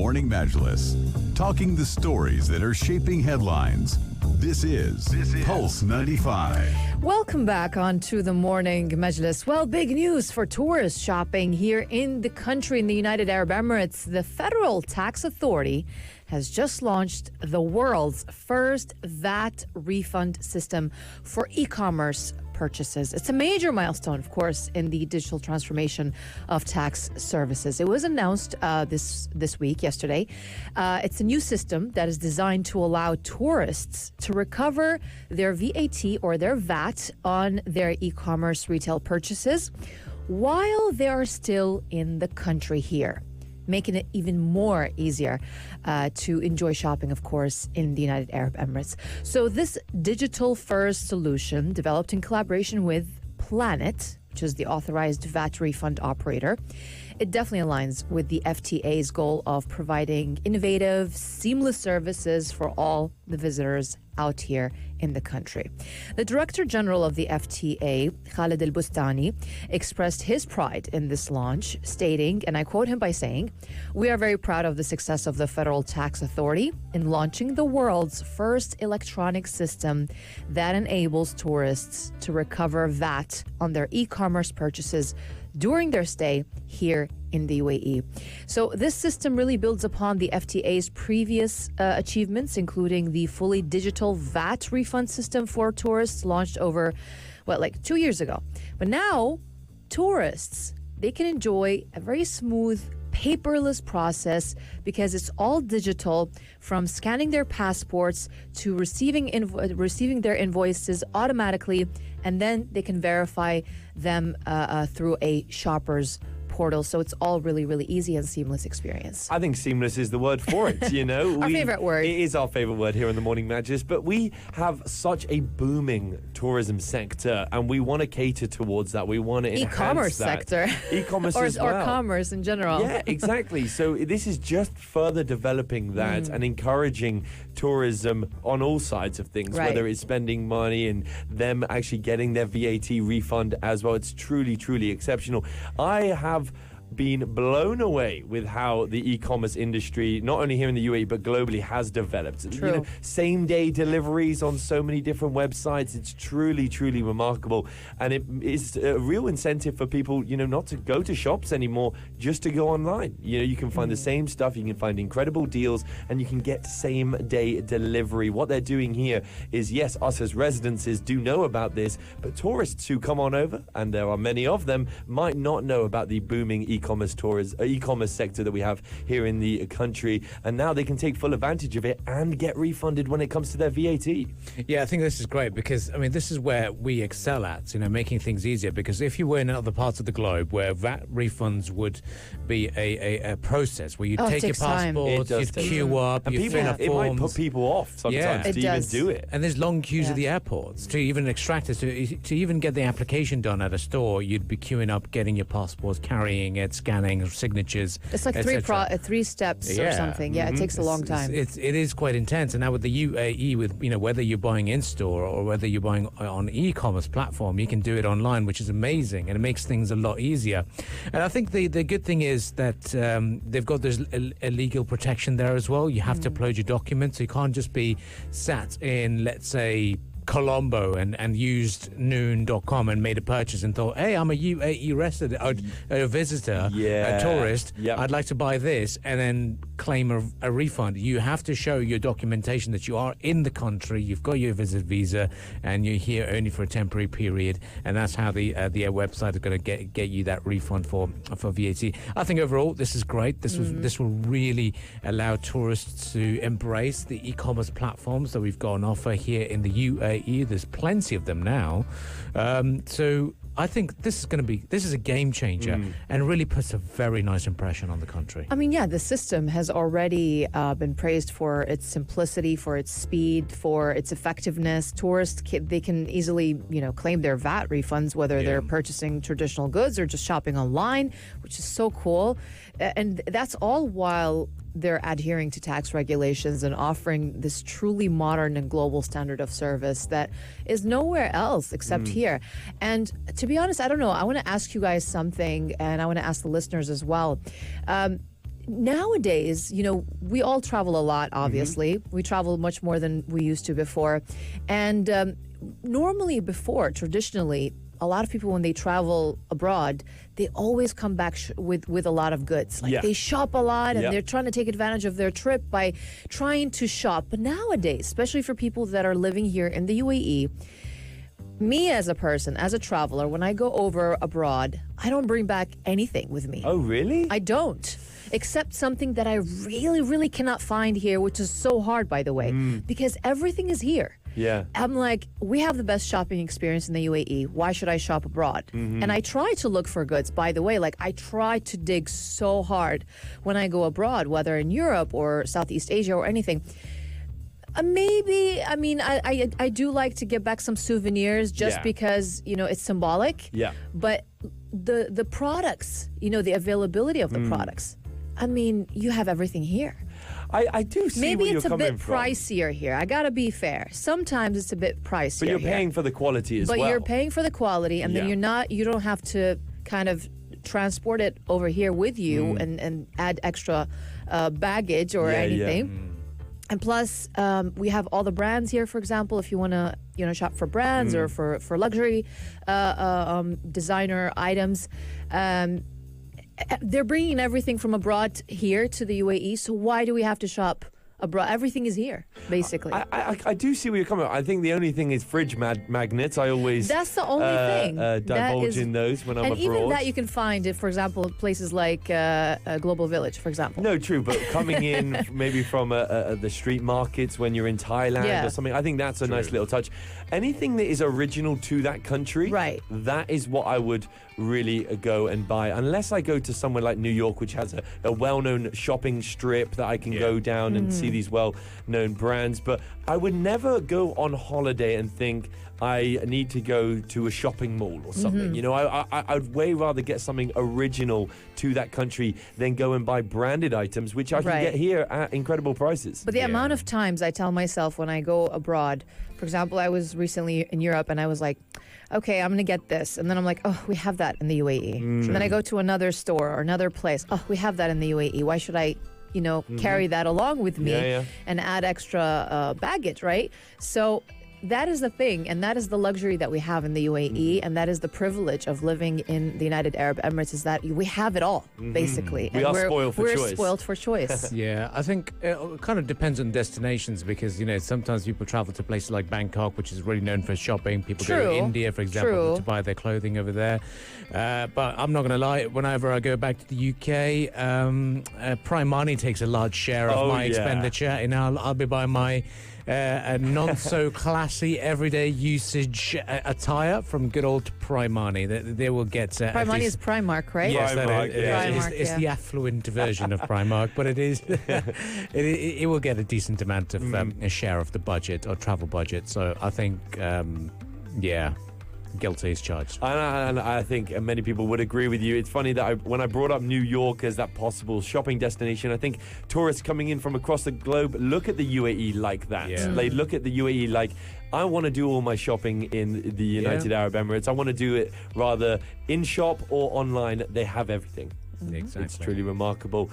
Morning Majlis, talking the stories that are shaping headlines. This is Pulse 95. Welcome back onto the Morning Majlis. Well, big news for tourist shopping here in the country, in the United Arab Emirates. The Federal Tax Authority has just launched the world's first VAT refund system for e-commerce purchases. It's a major milestone, of course, in the digital transformation of tax services. It was announced this week, yesterday. It's a new system that is designed to allow tourists to recover their VAT or their VAT on their e-commerce retail purchases while they are still in the country here, making it even more easier to enjoy shopping, of course, in the United Arab Emirates. So this digital-first solution, developed in collaboration with Planet, which is the authorized VAT refund operator, it definitely aligns with the FTA's goal of providing innovative, seamless services for all the visitors out here in the country. The Director General of the FTA, Khaled Al-Bustani, expressed his pride in this launch, stating, and I quote him by saying, "We are very proud of the success of the Federal Tax Authority in launching the world's first electronic system that enables tourists to recover VAT on their e-commerce purchases during their stay here in the UAE." So this system really builds upon the FTA's previous achievements, including the fully digital VAT refund system for tourists launched over, 2 years ago. But now, tourists, they can enjoy a very smooth, paperless process because it's all digital, from scanning their passports to receiving their invoices automatically, and then they can verify them through a shopper's portal. So it's all really, really easy and seamless experience. I think seamless is the word for it, you know. Our favorite word. It is our favorite word here in the Morning Majlis, but we have such a booming tourism sector and we want to cater towards that. We want to enhance e-commerce that. sector. E-commerce or, as well. Or commerce in general. Yeah, exactly. So this is just further developing that and encouraging tourism on all sides of things, Right. whether it's spending money and them actually getting their VAT refund as well. It's truly, truly exceptional. I have been blown away with how the e-commerce industry, not only here in the UAE but globally, has developed. True. You know, same-day deliveries on so many different websites. It's truly, truly remarkable, and it is a real incentive for people, you know, not to go to shops anymore, just to go online. You know, you can find the same stuff, you can find incredible deals, and you can get same-day delivery. What they're doing here is, yes, us as residences do know about this, but tourists who come on over, and there are many of them, might not know about the booming e-commerce sector that we have here in the country, and now they can take full advantage of it and get refunded when it comes to their VAT. Yeah, I think this is great because, I mean, this is where we excel at, you know, making things easier. Because if you were in other parts of the globe where VAT refunds would be a process where you take your passport, you'd queue up, and you fill out it might forms. put people off sometimes to even do it. And there's long queues at the airports to even extract it. To even get the application done at a store, you'd be queuing up, getting your passports, carrying it, scanning signatures. It's like three steps or something. Yeah, it takes a long time. It is quite intense. And now with the UAE, with, you know, whether you're buying in store or whether you're buying on e-commerce platform, you can do it online, which is amazing, and it makes things a lot easier. And I think the good thing is that they've got this illegal protection there as well. You have to upload your documents, so you can't just be sat in, let's say, Colombo and used noon.com and made a purchase and thought, hey, I'm a UAE resident, a visitor, a tourist, I'd like to buy this, and then claim a refund. You have to show your documentation that you are in the country, you've got your visit visa, and you're here only for a temporary period, and that's how the website is going to get you that refund for VAT. I think overall this is great. This will really allow tourists to embrace the e-commerce platforms that we've got on offer here in the UAE. There's plenty of them now. So I think this is a game changer and really puts a very nice impression on the country. I mean, yeah, the system has already been praised for its simplicity, for its speed, for its effectiveness. Tourists, they can easily, you know, claim their VAT refunds, whether they're purchasing traditional goods or just shopping online, which is so cool. And that's all while they're adhering to tax regulations and offering this truly modern and global standard of service that is nowhere else except here. And to be honest, I don't know. I want to ask you guys something, and I want to ask the listeners as well. nowadays, we all travel a lot, obviously. We travel much more than we used to before. And normally before, traditionally, a lot of people, when they travel abroad, they always come back with a lot of goods. Like they shop a lot, and they're trying to take advantage of their trip by trying to shop. But nowadays, especially for people that are living here in the UAE, me as a person, as a traveler, when I go over abroad, I don't bring back anything with me. Oh, really? I don't. Except something that I really, really cannot find here, which is so hard, by the way, because everything is here. Yeah. I'm like, we have the best shopping experience in the UAE. Why should I shop abroad? And I try to look for goods, by the way. Like, I try to dig so hard when I go abroad, whether in Europe or Southeast Asia or anything. Maybe, I do like to get back some souvenirs just because, it's symbolic. Yeah. But the products, the availability of the products, you have everything here. I do see Maybe where it's you're a bit coming from. pricier here. I gotta be fair. Sometimes it's a bit pricier. But you're here. paying for the quality as well. But you're paying for the quality, and then you don't have to kind of transport it over here with you and add extra baggage or anything. And plus, we have all the brands here. For example, if you want to, shop for brands or for luxury designer items, they're bringing everything from abroad here to the UAE. So why do we have to shop abroad? Everything is here, basically. I do see where you're coming from. I think the only thing is fridge magnets. I always That's the only thing. Divulge in those when I'm and abroad. even that you can find it, for example, places like Global Village, for example. No, true, but coming in maybe from the street markets when you're in Thailand or something, I think that's a nice little touch. Anything that is original to that country, right? That is what I would really go and buy, unless I go to somewhere like New York, which has a well-known shopping strip that I can go down and see these well-known brands. But I would never go on holiday and think I need to go to a shopping mall or something. I'd way rather get something original to that country than go and buy branded items, which I can get here at incredible prices. But the amount of times I tell myself when I go abroad, for example, I was recently in Europe and I was like, okay, I'm going to get this. And then I'm like, oh, we have that in the UAE. And then I go to another store or another place. Oh, we have that in the UAE. Why should I, carry that along with me and add extra baggage, right? So that is the thing, and that is the luxury that we have in the UAE, and that is the privilege of living in the United Arab Emirates, is that we have it all, basically. We and are spoiled for choice. We're spoiled for choice. Yeah, I think it kind of depends on destinations because, sometimes people travel to places like Bangkok, which is really known for shopping. People go to India, for example, to buy their clothing over there. But I'm not going to lie, whenever I go back to the UK, Prime Money takes a large share of my expenditure. I'll be buying my a not-so-classy, everyday usage attire from good old Primani. They will get... Primani is Primark, right? Yes, Primark, it's the affluent version of Primark, but it is... it will get a decent amount of a share of the budget or travel budget. So I think, guilty is charged. And I think many people would agree with you. It's funny that when I brought up New York as that possible shopping destination, I think tourists coming in from across the globe look at the UAE like that. Yeah. They look at the UAE like, I want to do all my shopping in the United Arab Emirates. I want to do it rather in shop or online. They have everything. Exactly. It's truly remarkable.